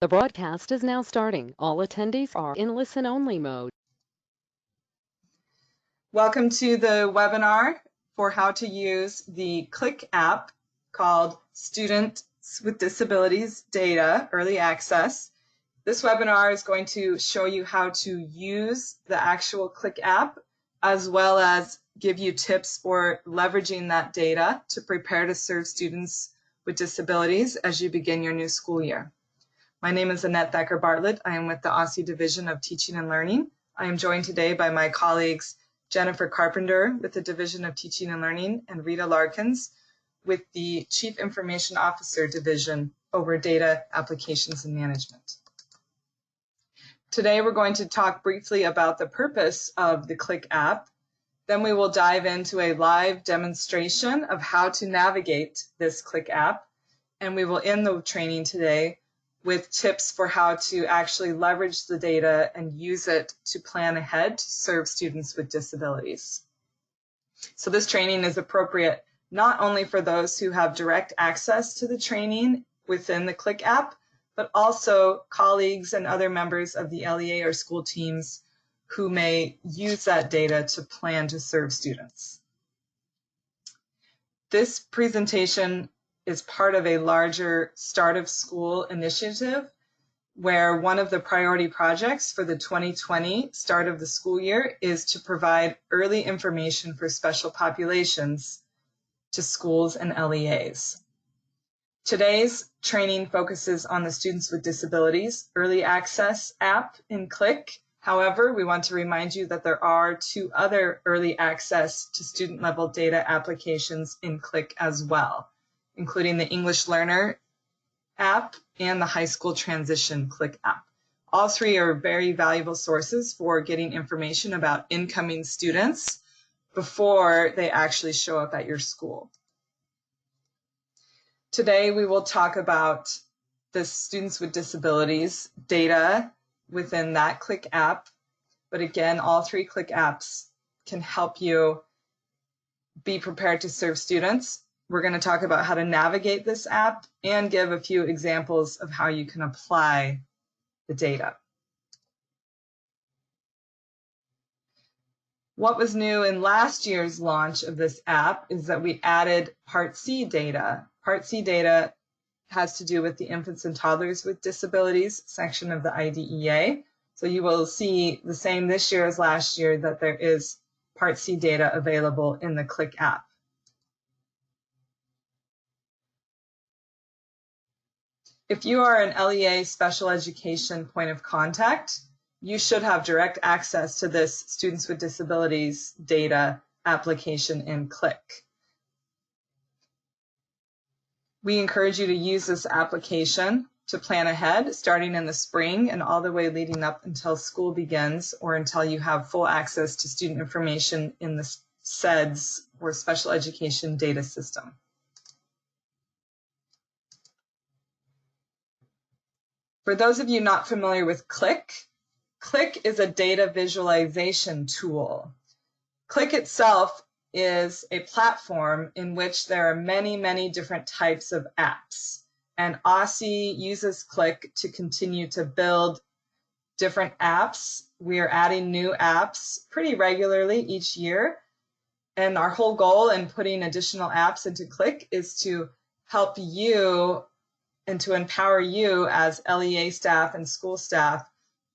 The broadcast is now starting. All attendees are in listen-only mode. Welcome to the webinar for how to use the Qlik app called Students with Disabilities Data Early Access. This webinar is going to show you how to use the actual Qlik app, as well as give you tips for leveraging that data to prepare to serve students with disabilities as you begin your new school year. My name is Annette Thacker-Bartlett. I am with the Aussie Division of Teaching and Learning. I am joined today by my colleagues Jennifer Carpenter with the Division of Teaching and Learning and Rita Larkins with the Chief Information Officer Division over Data Applications and Management. Today we're going to talk briefly about the purpose of the Qlik app. Then we will dive into a live demonstration of how to navigate this Qlik app. And we will end the training today with tips for how to actually leverage the data and use it to plan ahead to serve students with disabilities. So this training is appropriate not only for those who have direct access to the training within the Qlik app, but also colleagues and other members of the LEA or school teams who may use that data to plan to serve students. This presentation is part of a larger Start of School initiative where one of the priority projects for the 2020 start of the school year is to provide early information for special populations to schools and LEAs. Today's training focuses on the Students with Disabilities Early Access app in Qlik. However, we want to remind you that there are two other early access to student level data applications in Qlik as well, including the English Learner app and the High School Transition Qlik app. All three are very valuable sources for getting information about incoming students before they actually show up at your school. Today we will talk about the Students with Disabilities data within that Qlik app. But again, all three Qlik apps can help you be prepared to serve students. We're going to talk about how to navigate this app and give a few examples of how you can apply the data. What was new in last year's launch of this app is that we added Part C data. Part C data has to do with the infants and toddlers with disabilities section of the IDEA. So you will see the same this year as last year that there is Part C data available in the Qlik app. If you are an LEA special education point of contact, you should have direct access to this Students with Disabilities data application in Qlik. We encourage you to use this application to plan ahead, starting in the spring and all the way leading up until school begins or until you have full access to student information in the SEDS or Special Education Data System. For those of you not familiar with Qlik, Qlik is a data visualization tool. Qlik itself is a platform in which there are many, many different types of apps. And Aussie uses Qlik to continue to build different apps. We are adding new apps pretty regularly each year. And our whole goal in putting additional apps into Qlik is to help you and to empower you as LEA staff and school staff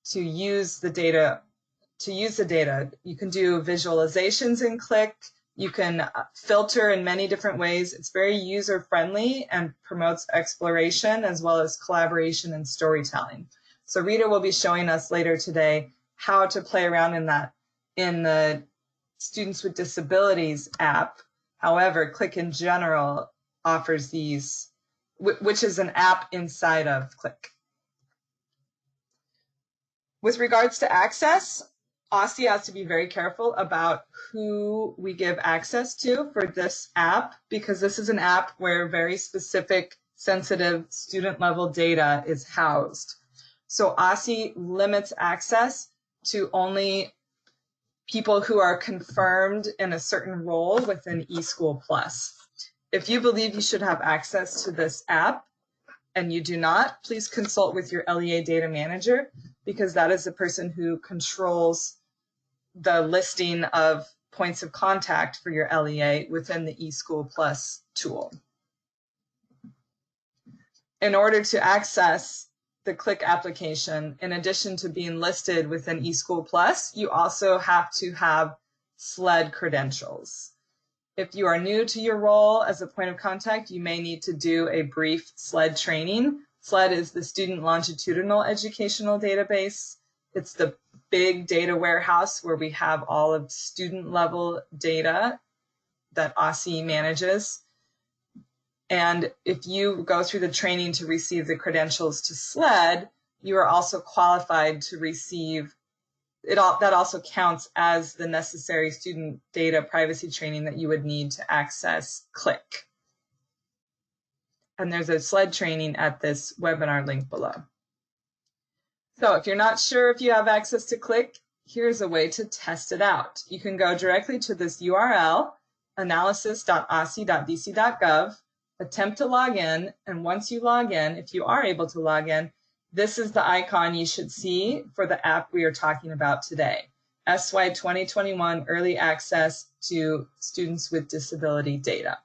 to use the data. You can do visualizations in Qlik. You can filter in many different ways. It's very user-friendly and promotes exploration as well as collaboration and storytelling. So Rita will be showing us later today how to play around in that in the Students with Disabilities app. However, Qlik in general offers these, which is an app inside of Qlik. With regards to access, Aussie has to be very careful about who we give access to for this app, because this is an app where very specific, sensitive student level data is housed. So Aussie limits access to only people who are confirmed in a certain role within eSchool Plus. If you believe you should have access to this app, and you do not, please consult with your LEA data manager, because that is the person who controls the listing of points of contact for your LEA within the eSchool Plus tool. In order to access the Qlik application, in addition to being listed within eSchool Plus, you also have to have SLED credentials. If you are new to your role as a point of contact, you may need to do a brief SLED training. SLED is the Student Longitudinal Educational Database. It's the big data warehouse where we have all of student level data that OSSI manages. And if you go through the training to receive the credentials to SLED, you are also qualified to receive it. That also counts as the necessary student data privacy training that you would need to access Qlik. And there's a SLED training at this webinar link below. So if you're not sure if you have access to Qlik, here's a way to test it out. You can go directly to this URL, analysis.ossi.dc.gov, attempt to log in, and once you log in, if you are able to log in, this is the icon you should see for the app we are talking about today, SY 2021 Early Access to Students with Disability Data.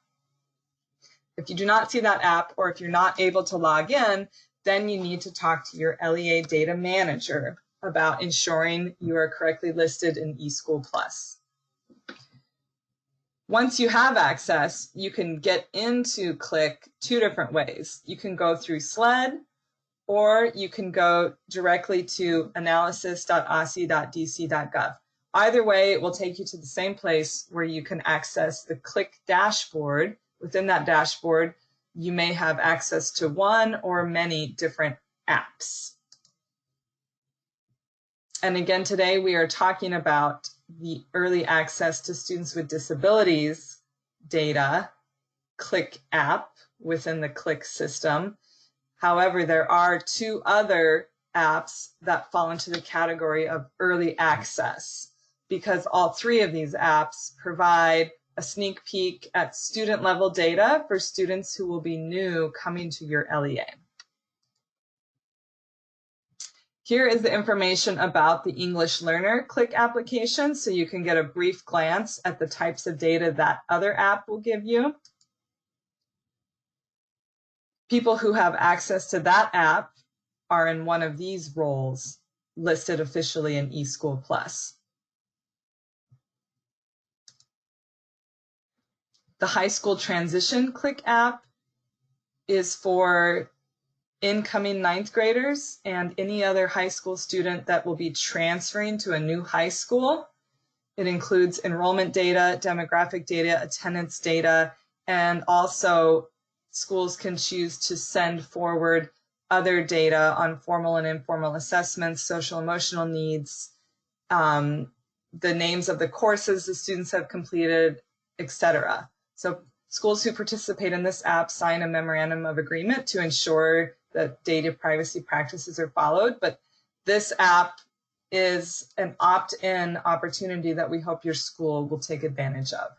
If you do not see that app, or if you're not able to log in, then you need to talk to your LEA data manager about ensuring you are correctly listed in eSchool Plus. Once you have access, you can get into Qlik two different ways. You can go through SLED, or you can go directly to analysis.ossi.dc.gov. Either way, it will take you to the same place where you can access the Qlik dashboard. Within that dashboard, you may have access to one or many different apps. And again, today we are talking about the early access to students with disabilities data, Qlik app within the Qlik system. However, there are two other apps that fall into the category of early access, because all three of these apps provide a sneak peek at student level data for students who will be new coming to your LEA. Here is the information about the English Learner Qlik application, so you can get a brief glance at the types of data that other app will give you. People who have access to that app are in one of these roles listed officially in eSchool Plus. The High School Transition Qlik app is for incoming ninth graders and any other high school student that will be transferring to a new high school. It includes enrollment data, demographic data, attendance data, and also schools can choose to send forward other data on formal and informal assessments, social emotional needs, the names of the courses the students have completed, etc. So schools who participate in this app sign a memorandum of agreement to ensure that data privacy practices are followed, but this app is an opt-in opportunity that we hope your school will take advantage of.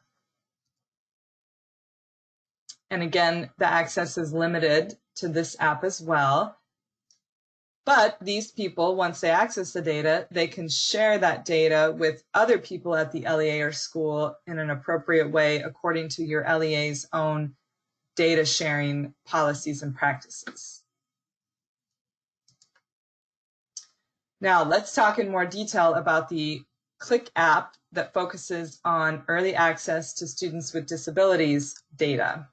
And again, the access is limited to this app as well. But these people, once they access the data, they can share that data with other people at the LEA or school in an appropriate way according to your LEA's own data sharing policies and practices. Now, let's talk in more detail about the Qlik app that focuses on early access to students with disabilities data.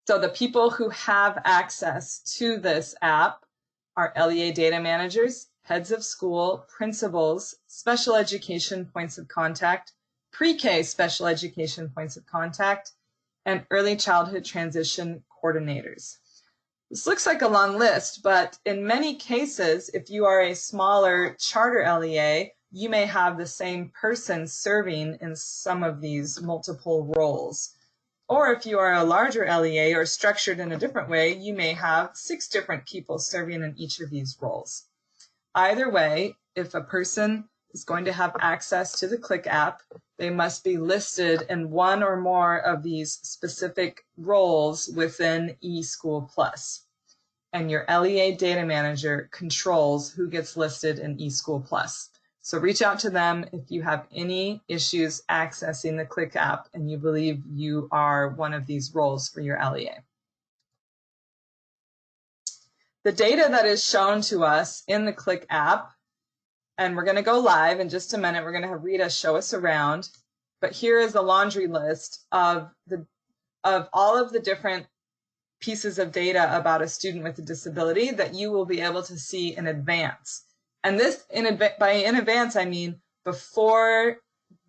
So the people who have access to this app are LEA data managers, heads of school, principals, special education points of contact, pre-K special education points of contact, and early childhood transition coordinators. This looks like a long list, but in many cases, if you are a smaller charter LEA, you may have the same person serving in some of these multiple roles. Or if you are a larger LEA or structured in a different way, you may have 6 different people serving in each of these roles. Either way, if a person is going to have access to the Qlik app, they must be listed in one or more of these specific roles within eSchool Plus. and your LEA data manager controls who gets listed in eSchool Plus. So reach out to them if you have any issues accessing the Qlik app and you believe you are one of these roles for your LEA. The data that is shown to us in the Qlik app, and we're going to go live in just a minute, we're going to have Rita show us around, but here is a laundry list of all of the different pieces of data about a student with a disability that you will be able to see in advance. And this, by in advance, I mean before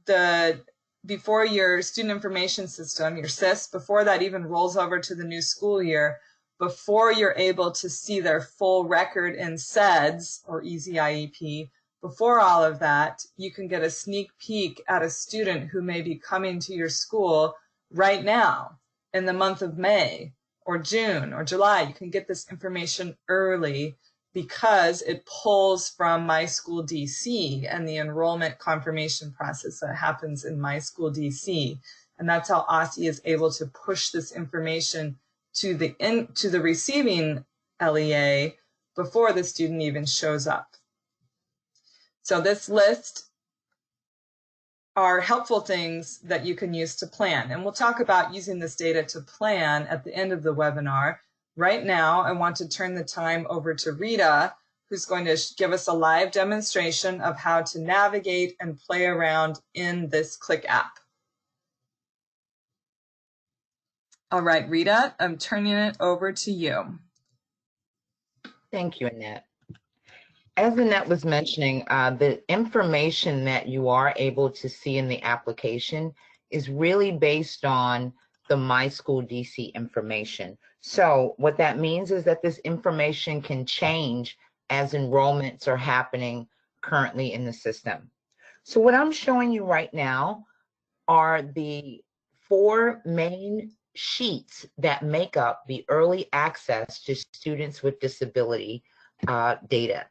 your student information system, your SIS, before that even rolls over to the new school year, before you're able to see their full record in SEDS or Easy IEP, before all of that, you can get a sneak peek at a student who may be coming to your school right now in the month of May or June or July. You can get this information early because it pulls from My School DC and the enrollment confirmation process that happens in My School DC. And that's how OSSI is able to push this information to the receiving LEA before the student even shows up. So this list are helpful things that you can use to plan. And we'll talk about using this data to plan at the end of the webinar. Right now, I want to turn the time over to Rita, who's going to give us a live demonstration of how to navigate and play around in this Qlik app. All right, Rita, I'm turning it over to you. Thank you, Annette. As Annette was mentioning, the information that you are able to see in the application is really based on the My School DC information. So what that means is that this information can change as enrollments are happening currently in the system. So what I'm showing you right now are the 4 main sheets that make up the early access to students with disability data.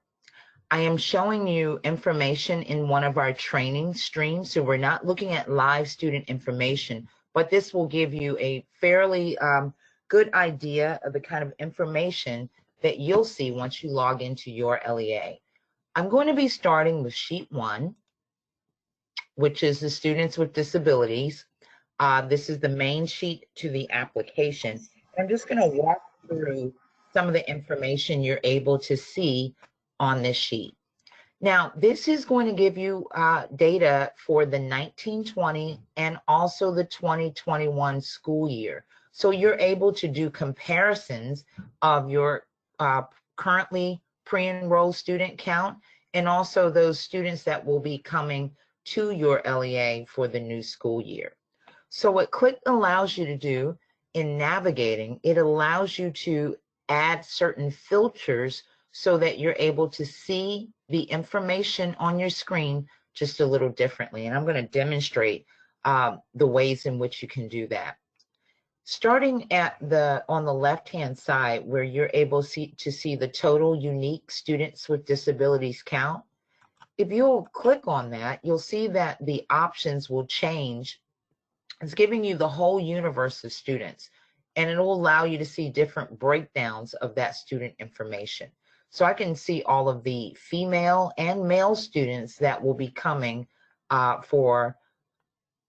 I am showing you information in one of our training streams, so we're not looking at live student information, but this will give you a fairly good idea of the kind of information that you'll see once you log into your LEA. I'm going to be starting with sheet 1, which is the students with disabilities. This is the main sheet to the application. I'm just going to walk through some of the information you're able to see on this sheet. Now, this is going to give you data for the 1920 and also the 2021 school year. So you're able to do comparisons of your currently pre-enrolled student count and also those students that will be coming to your LEA for the new school year. So what Qlik allows you to do in navigating, it allows you to add certain filters so that you're able to see the information on your screen just a little differently. And I'm going to demonstrate the ways in which you can do that. Starting on the left-hand side where you're able to see the total unique students with disabilities count, if you'll click on that, you'll see that the options will change. It's giving you the whole universe of students, and it will allow you to see different breakdowns of that student information. So I can see all of the female and male students that will be coming for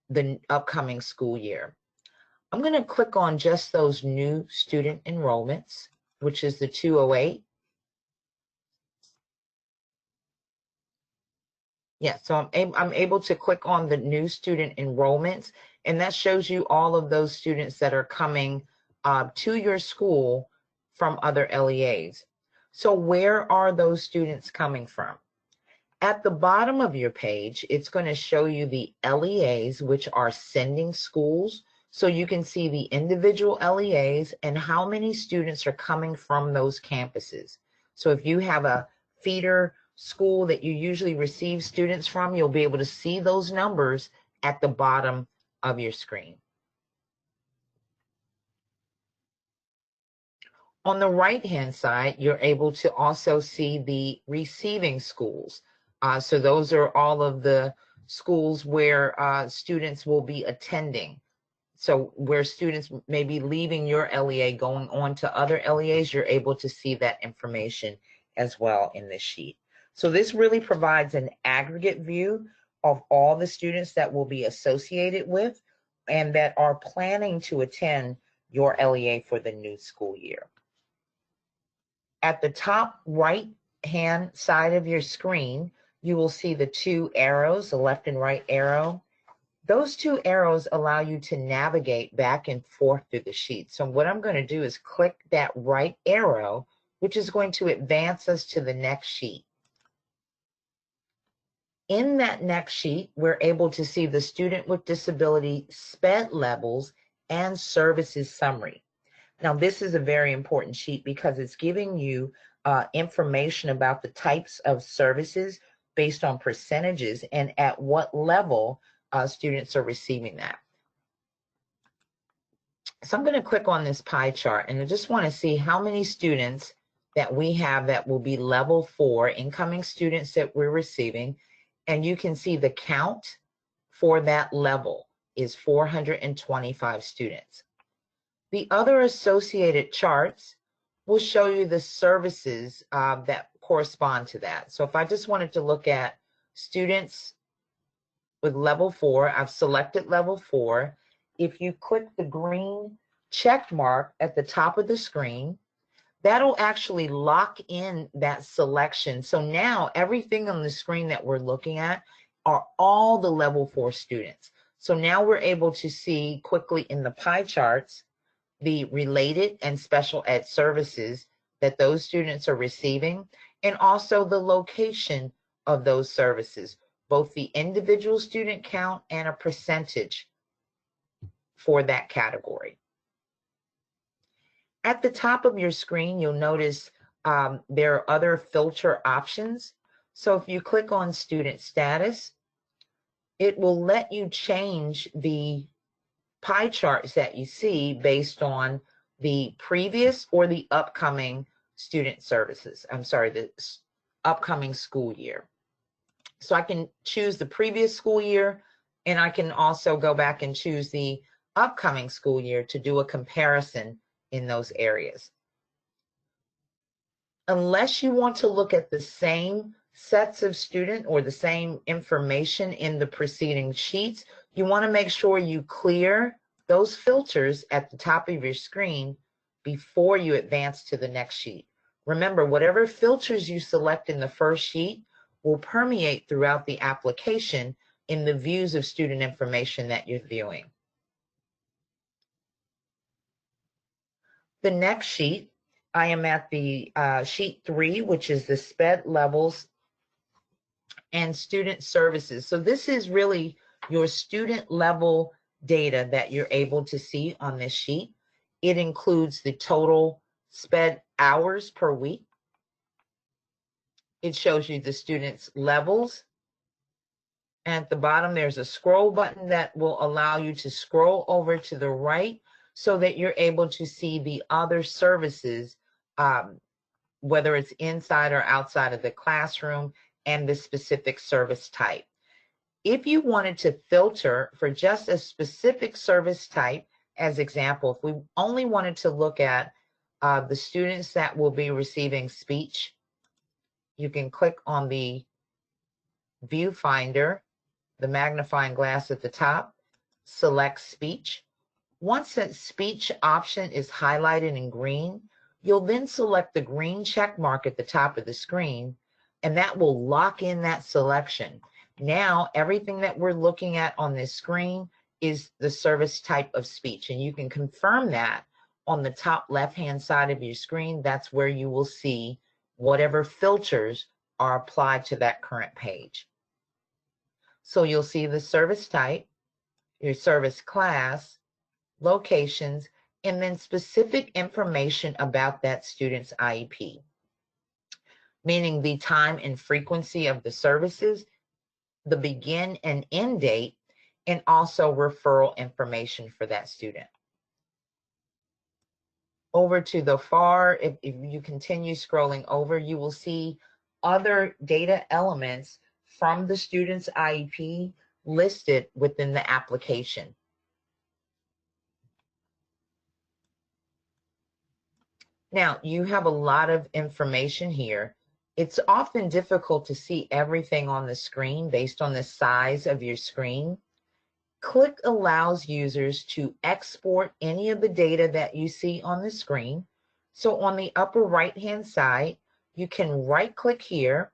the upcoming school year. I'm going to click on just those new student enrollments, which is the 208. Yeah, so I'm able to click on the new student enrollments, and that shows you all of those students that are coming to your school from other LEAs. So where are those students coming from? At the bottom of your page, it's going to show you the LEAs, which are sending schools. So you can see the individual LEAs and how many students are coming from those campuses. So if you have a feeder school that you usually receive students from, you'll be able to see those numbers at the bottom of your screen. On the right-hand side, you're able to also see the receiving schools. So those are all of the schools where students will be attending. So where students may be leaving your LEA, going on to other LEAs, you're able to see that information as well in this sheet. So this really provides an aggregate view of all the students that will be associated with and that are planning to attend your LEA for the new school year. At the top right-hand side of your screen, you will see the two arrows, the left and right arrow. Those two arrows allow you to navigate back and forth through the sheet. So what I'm going to do is click that right arrow, which is going to advance us to the next sheet. In that next sheet, we're able to see the student with disability SPED levels and services summary. Now, this is a very important sheet because it's giving you information about the types of services based on percentages and at what level students are receiving that. So I'm going to click on this pie chart, and I just want to see how many students that we have that will be level 4 incoming students that we're receiving. And you can see the count for that level is 425 students. The other associated charts will show you the services that correspond to that. So if I just wanted to look at students with level 4, I've selected level 4. If you click the green check mark at the top of the screen, that'll actually lock in that selection. So now everything on the screen that we're looking at are all the level 4 students. So now we're able to see quickly in the pie charts the related and special ed services that those students are receiving, and also the location of those services, both the individual student count and a percentage for that category. At the top of your screen, you'll notice there are other filter options. So if you click on student status, it will let you change the pie charts that you see based on the previous or the upcoming student services. I'm sorry, the upcoming school year. So I can choose the previous school year, and I can also go back and choose the upcoming school year to do a comparison in those areas. Unless you want to look at the same sets of student or the same information in the preceding sheets, you want to make sure you clear those filters at the top of your screen before you advance to the next sheet. Remember, whatever filters you select in the first sheet will permeate throughout the application in the views of student information that you're viewing. The next sheet, I am at the sheet 3, which is the SPED levels and student services. So this is really your student level data that you're able to see on this sheet. It includes the total SPED hours per week. It shows you the students' levels. And at the bottom, there's a scroll button that will allow you to scroll over to the right so that you're able to see the other services, whether it's inside or outside of the classroom, and the specific service type. If you wanted to filter for just a specific service type, as example, if we only wanted to look at the students that will be receiving speech, you can click on the viewfinder, the magnifying glass at the top, select speech. Once that speech option is highlighted in green, you'll then select the green check mark at the top of the screen, and that will lock in that selection. Now, everything that we're looking at on this screen is the service type of speech, and you can confirm that on the top left-hand side of your screen. That's where you will see whatever filters are applied to that current page. So you'll see the service type, your service class, locations, and then specific information about that student's IEP, meaning the time and frequency of the services, the begin and end date, and also referral information for that student. Over to the far, if you continue scrolling over, you will see other data elements from the student's IEP listed within the application. Now, you have a lot of information here. It's often difficult to see everything on the screen based on the size of your screen. Qlik allows users to export any of the data that you see on the screen. So on the upper right-hand side, you can right-click here.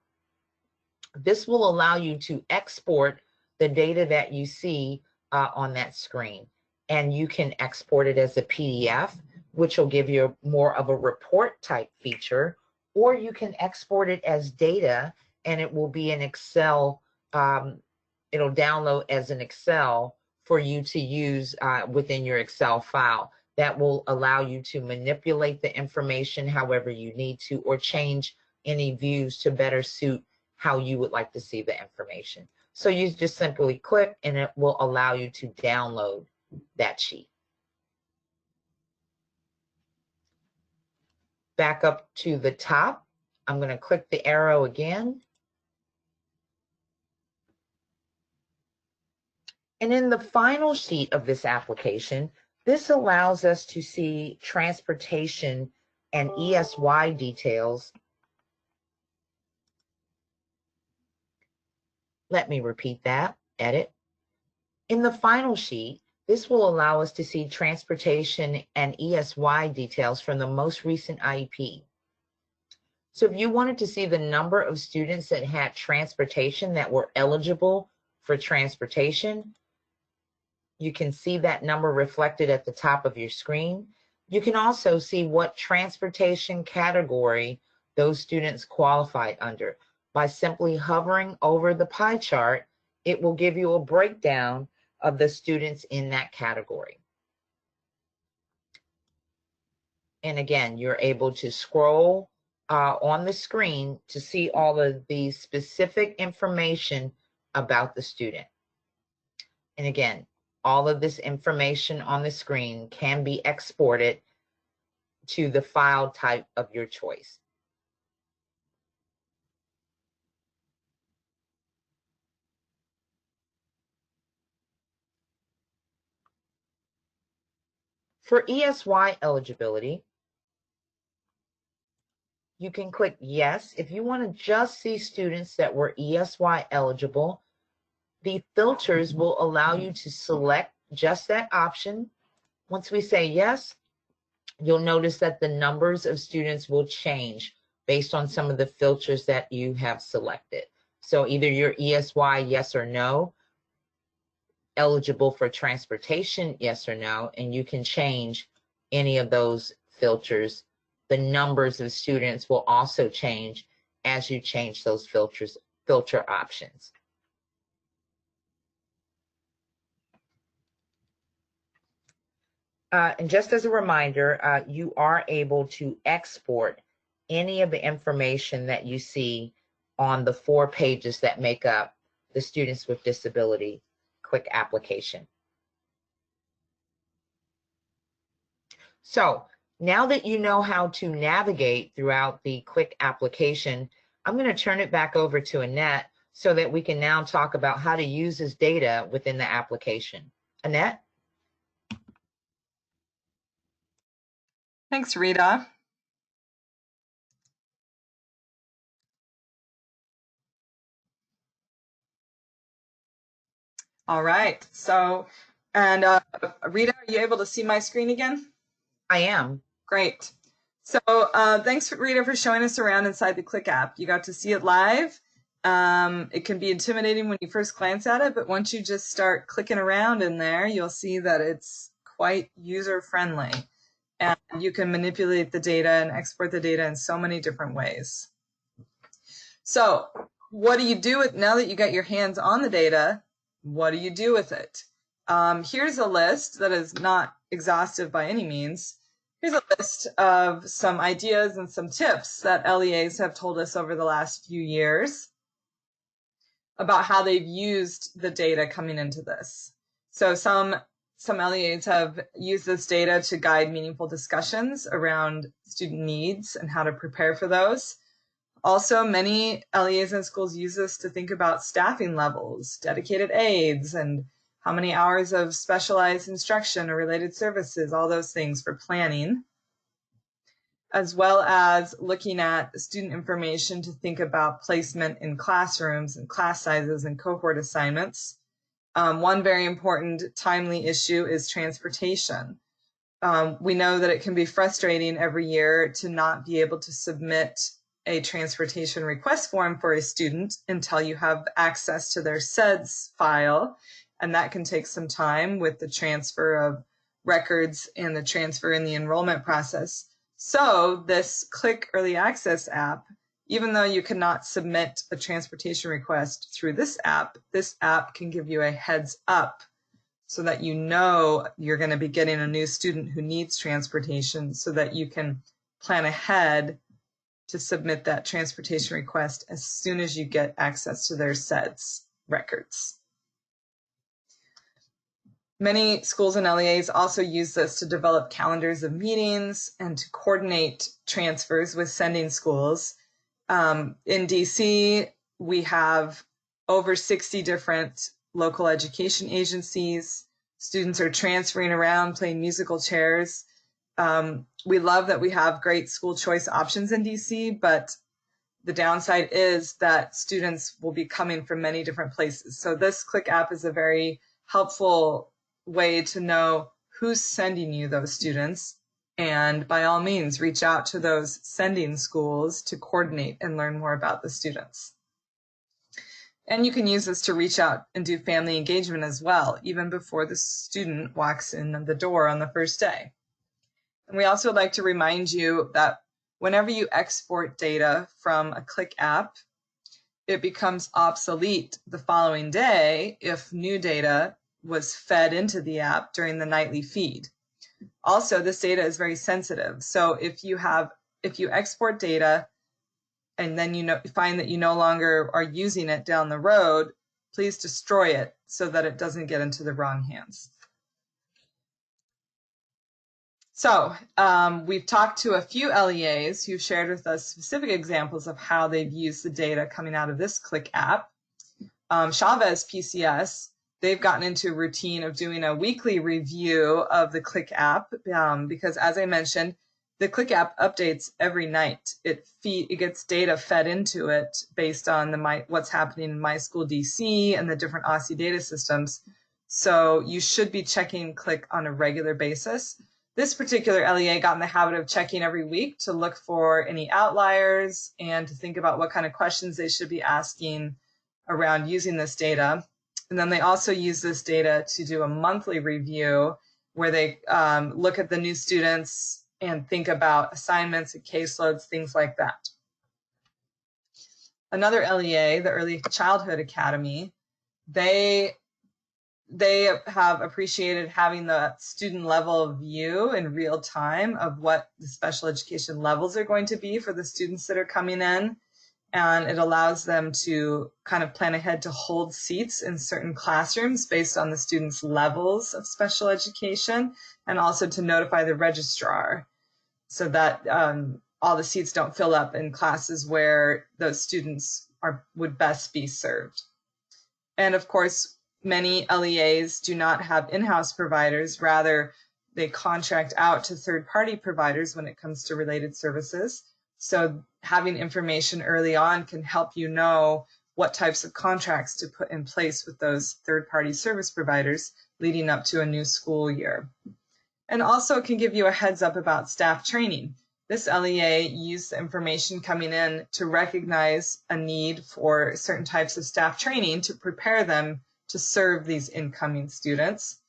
This will allow you to export the data that you see on that screen. And you can export it as a PDF, which will give you more of a report type feature, or you can export it as data and it will be an Excel, it'll download as an Excel for you to use within your Excel file. That will allow you to manipulate the information however you need to, or change any views to better suit how you would like to see the information. So you just simply click and it will allow you to download that sheet. Back up to the top, I'm going to click the arrow again. And in the final sheet of this application, this allows us to see transportation and ESY details. Let me repeat that, edit. In the final sheet, this will allow us to see transportation and ESY details from the most recent IEP. So if you wanted to see the number of students that had transportation that were eligible for transportation, you can see that number reflected at the top of your screen. You can also see what transportation category those students qualified under. By simply hovering over the pie chart, it will give you a breakdown of the students in that category. And again, you're able to scroll on the screen to see all of the specific information about the student. And again, all of this information on the screen can be exported to the file type of your choice. For ESY eligibility, you can click yes. If you want to just see students that were ESY eligible, the filters will allow you to select just that option. Once we say yes, you'll notice that the numbers of students will change based on some of the filters that you have selected. So either your ESY, yes or no, eligible for transportation, yes or no, and you can change any of those filters. The numbers of students will also change as you change those filter options. And just as a reminder, you are able to export any of the information that you see on the 4 pages that make up the Students with Disability Qlik application. So now that you know how to navigate throughout the Qlik application, I'm going to turn it back over to Annette so that we can now talk about how to use this data within the application. Annette? Thanks, Rita. All right. So, and Rita, are you able to see my screen again? I am. Great. So thanks, Rita, for showing us around inside the Qlik app. You got to see it live. It can be intimidating when you first glance at it, but once you just start clicking around in there, you'll see that it's quite user-friendly. And you can manipulate the data and export the data in so many different ways. So what do you do with, now that you got your hands on the data, what do you do with it? Here's a list that is not exhaustive by any means. Here's a list of some ideas and some tips that LEAs have told us over the last few years about how they've used the data coming into this. So some LEAs have used this data to guide meaningful discussions around student needs and how to prepare for those. Also, many LEAs and schools use this to think about staffing levels, dedicated aides, and how many hours of specialized instruction or related services, all those things for planning. as well as looking at student information to think about placement in classrooms and class sizes and cohort assignments. One very important timely issue is transportation. We know that it can be frustrating every year to not be able to submit a transportation request form for a student until you have access to their SEDS file, and that can take some time with the transfer of records and the transfer in the enrollment process. So this Qlik Early Access app, even though you cannot submit a transportation request through this app can give you a heads up so that you know you're going to be getting a new student who needs transportation, so that you can plan ahead to submit that transportation request as soon as you get access to their SEDS records. Many schools and LEAs also use this to develop calendars of meetings and to coordinate transfers with sending schools. In DC, we have over 60 different local education agencies. Students are transferring around, playing musical chairs. We love that we have great school choice options in DC, but the downside is that students will be coming from many different places. So this Qlik app is a very helpful way to know who's sending you those students. And by all means, reach out to those sending schools to coordinate and learn more about the students. And you can use this to reach out and do family engagement as well, even before the student walks in the door on the first day. And we also like to remind you that whenever you export data from a Qlik app, it becomes obsolete the following day if new data was fed into the app during the nightly feed. Also, this data is very sensitive. So if you export data and then you find that you no longer are using it down the road, please destroy it so that it doesn't get into the wrong hands. So we've talked to a few LEAs who shared with us specific examples of how they've used the data coming out of this Qlik app. Chavez PCS, they've gotten into a routine of doing a weekly review of the Qlik app because, as I mentioned, the Qlik app updates every night. It gets data fed into it based on what's happening in My School DC and the different Aussie data systems. So you should be checking Qlik on a regular basis. This particular LEA got in the habit of checking every week to look for any outliers and to think about what kind of questions they should be asking around using this data. And then they also use this data to do a monthly review where they look at the new students and think about assignments and caseloads, things like that. Another LEA, the Early Childhood Academy, they have appreciated having the student level view in real time of what the special education levels are going to be for the students that are coming in. And it allows them to kind of plan ahead to hold seats in certain classrooms based on the students' levels of special education, and also to notify the registrar so that all the seats don't fill up in classes where those students would best be served. And of course, many LEAs do not have in-house providers. Rather, they contract out to third-party providers when it comes to related services. So having information early on can help you know what types of contracts to put in place with those third-party service providers leading up to a new school year. And also it can give you a heads up about staff training. This LEA used the information coming in to recognize a need for certain types of staff training to prepare them to serve these incoming students.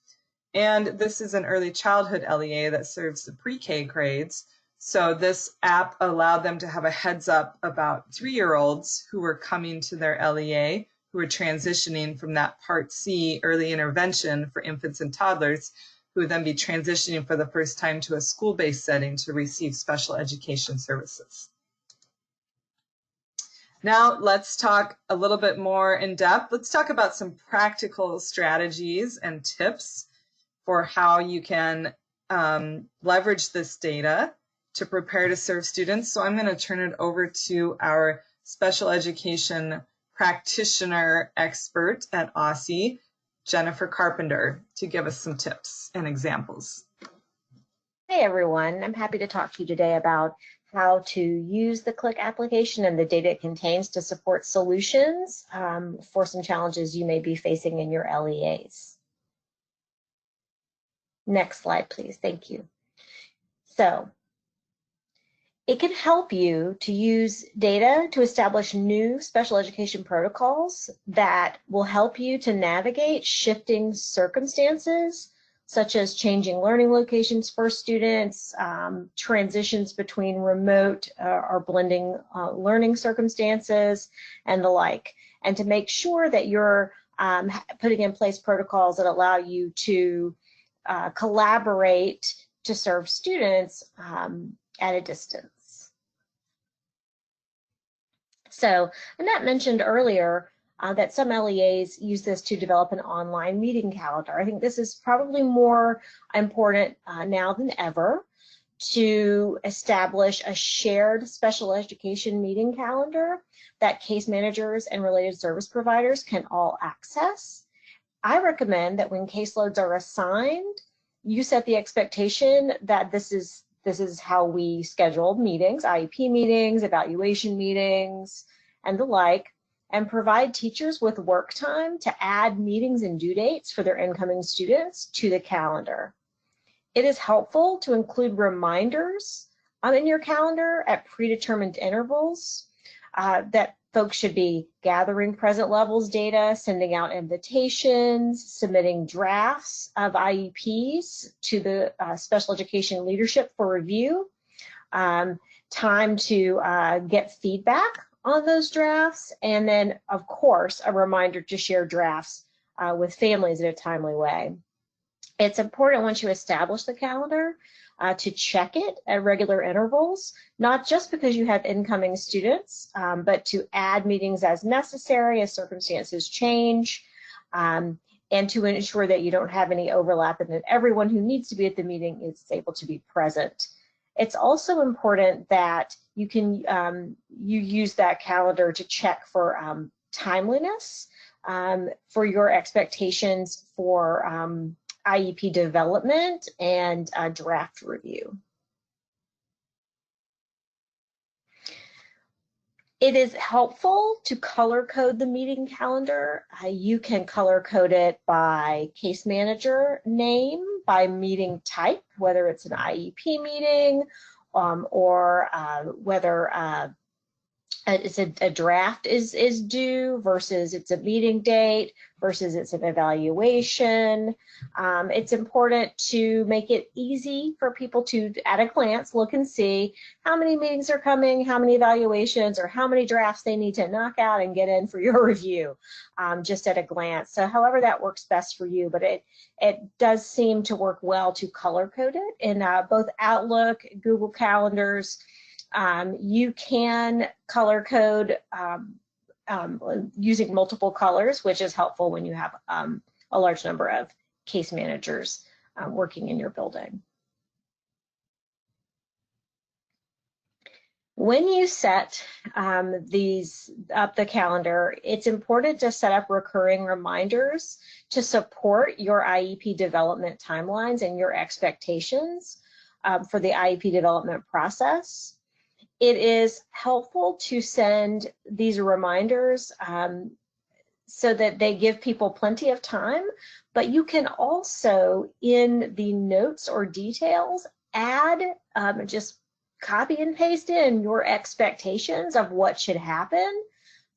And this is an early childhood LEA that serves the pre-K grades. So this app allowed them to have a heads up about 3-year-olds who were coming to their LEA, who were transitioning from that Part C early intervention for infants and toddlers, who would then be transitioning for the first time to a school-based setting to receive special education services. Now let's talk a little bit more in depth. Let's talk about some practical strategies and tips for how you can leverage this data to prepare to serve students. So I'm going to turn it over to our special education practitioner expert at Aussie, Jennifer Carpenter, to give us some tips and examples. Hey everyone, I'm happy to talk to you today about how to use the Qlik application and the data it contains to support solutions for some challenges you may be facing in your LEAs. Next slide, please. Thank you. So it can help you to use data to establish new special education protocols that will help you to navigate shifting circumstances, such as changing learning locations for students, transitions between remote or blending learning circumstances, and the like, and to make sure that you're putting in place protocols that allow you to collaborate to serve students at a distance. So Annette mentioned earlier that some LEAs use this to develop an online meeting calendar. I think this is probably more important now than ever to establish a shared special education meeting calendar that case managers and related service providers can all access. I recommend that when caseloads are assigned, you set the expectation that this is how we schedule meetings, IEP meetings, evaluation meetings, and the like, and provide teachers with work time to add meetings and due dates for their incoming students to the calendar. It is helpful to include reminders in your calendar at predetermined intervals that folks should be gathering present levels data, sending out invitations, submitting drafts of IEPs to the special education leadership for review, time to get feedback on those drafts, and then, of course, a reminder to share drafts with families in a timely way. It's important once you establish the calendar to check it at regular intervals, not just because you have incoming students, but to add meetings as necessary as circumstances change, and to ensure that you don't have any overlap and that everyone who needs to be at the meeting is able to be present. It's also important that you can you use that calendar to check for timeliness for your expectations for IEP development and draft review. It is helpful to color code the meeting calendar. You can color code it by case manager name, by meeting type, whether it's an IEP meeting or whether it's a draft is due versus it's a meeting date versus it's an evaluation. It's important to make it easy for people to, at a glance, look and see how many meetings are coming, how many evaluations, or how many drafts they need to knock out and get in for your review, just at a glance. So however that works best for you, but it does seem to work well to color code it in both Outlook, Google Calendars. You can color code using multiple colors, which is helpful when you have a large number of case managers working in your building. When you set the calendar, it's important to set up recurring reminders to support your IEP development timelines and your expectations for the IEP development process. It is helpful to send these reminders so that they give people plenty of time, but you can also, in the notes or details, add, just copy and paste in your expectations of what should happen.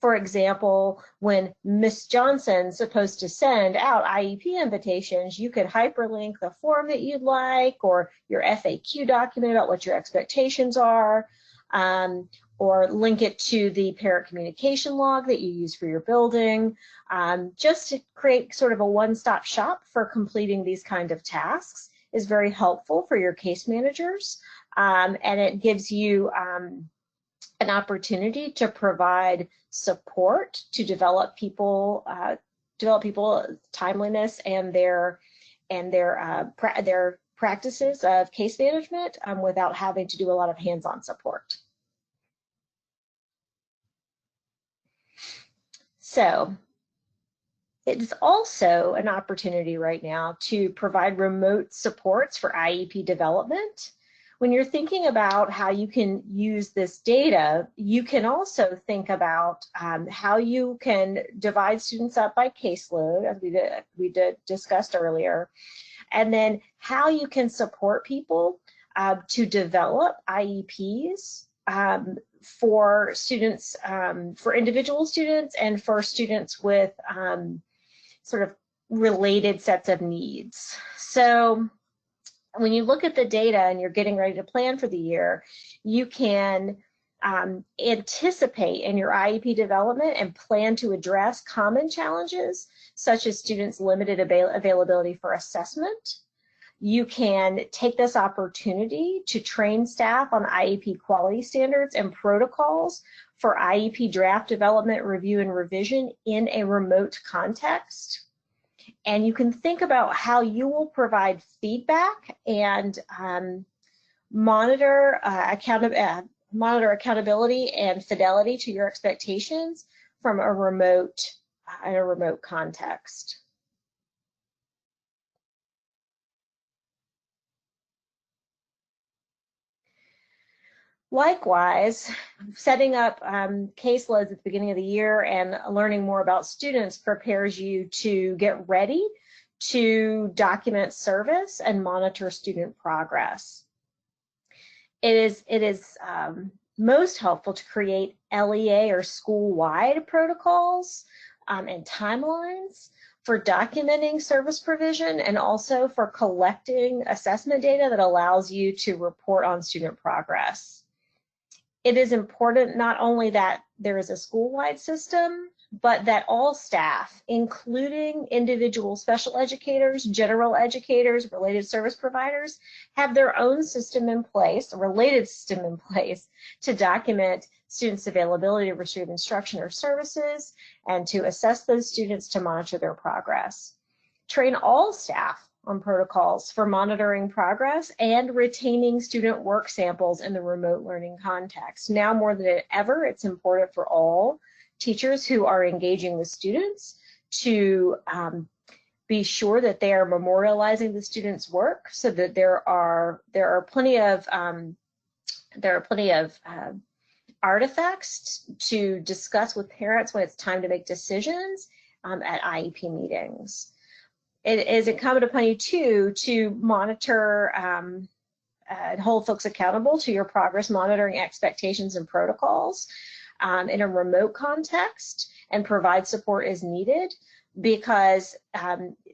For example, when Ms. Johnson's supposed to send out IEP invitations, you could hyperlink the form that you'd like or your FAQ document about what your expectations are. Or link it to the parent communication log that you use for your building, just to create sort of a one-stop shop for completing these kind of tasks is very helpful for your case managers, and it gives you an opportunity to provide support to develop people timeliness and their practices of case management without having to do a lot of hands-on support. So it is also an opportunity right now to provide remote supports for IEP development. When you're thinking about how you can use this data, you can also think about how you can divide students up by caseload, as we discussed earlier, and then how you can support people to develop IEPs for students, for individual students, and for students with sort of related sets of needs. So when you look at the data and you're getting ready to plan for the year, you can anticipate in your IEP development and plan to address common challenges, such as students' limited availability for assessment. You can take this opportunity to train staff on IEP quality standards and protocols for IEP draft development, review, and revision in a remote context. And you can think about how you will provide feedback and monitor accountability and fidelity to your expectations from a remote context. Likewise, setting up caseloads at the beginning of the year and learning more about students prepares you to get ready to document service and monitor student progress. It is most helpful to create LEA or school-wide protocols and timelines for documenting service provision, and also for collecting assessment data that allows you to report on student progress. It is important not only that there is a school-wide system, but that all staff, including individual special educators, general educators, related service providers, have their own system in place, a related system in place, to document students' availability to receive instruction or services, and to assess those students to monitor their progress. Train all staff on protocols for monitoring progress and retaining student work samples in the remote learning context. Now more than ever, it's important for all teachers who are engaging with students to be sure that they are memorializing the students' work, so that there are plenty of artifacts to discuss with parents when it's time to make decisions at IEP meetings. It is incumbent upon you too to monitor and hold folks accountable to your progress monitoring expectations and protocols in a remote context, and provide support as needed, because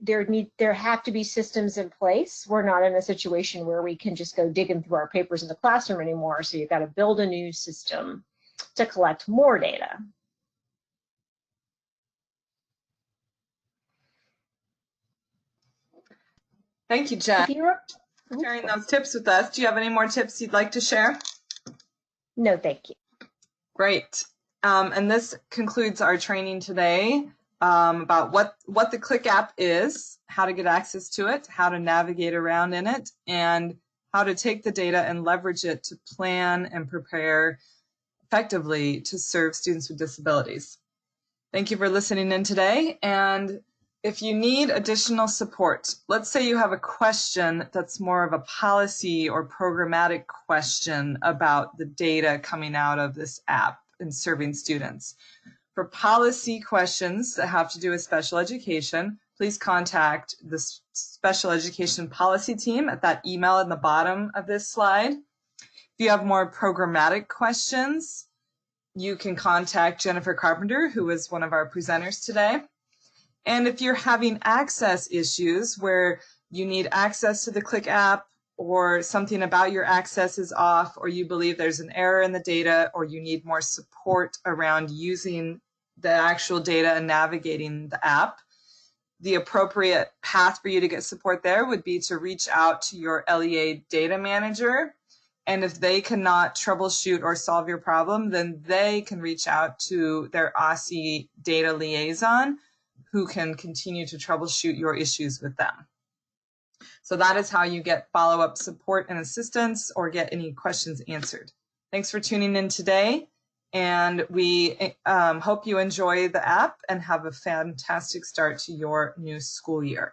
there have to be systems in place. We're not in a situation where we can just go digging through our papers in the classroom anymore, so you've got to build a new system to collect more data. Thank you, Jen, for sharing those tips with us. Do you have any more tips you'd like to share? No, thank you. Great. And this concludes our training today about what the Qlik app is, how to get access to it, how to navigate around in it, and how to take the data and leverage it to plan and prepare effectively to serve students with disabilities. Thank you for listening in today. And if you need additional support, let's say you have a question that's more of a policy or programmatic question about the data coming out of this app and serving students. For policy questions that have to do with special education, please contact the special education policy team at that email in the bottom of this slide. If you have more programmatic questions, you can contact Jennifer Carpenter, who is one of our presenters today. And if you're having access issues where you need access to the Qlik app, or something about your access is off, or you believe there's an error in the data, or you need more support around using the actual data and navigating the app, the appropriate path for you to get support there would be to reach out to your LEA data manager. And if they cannot troubleshoot or solve your problem, then they can reach out to their OSSI data liaison, who can continue to troubleshoot your issues with them. So that is how you get follow-up support and assistance, or get any questions answered. Thanks for tuning in today, and we hope you enjoy the app and have a fantastic start to your new school year.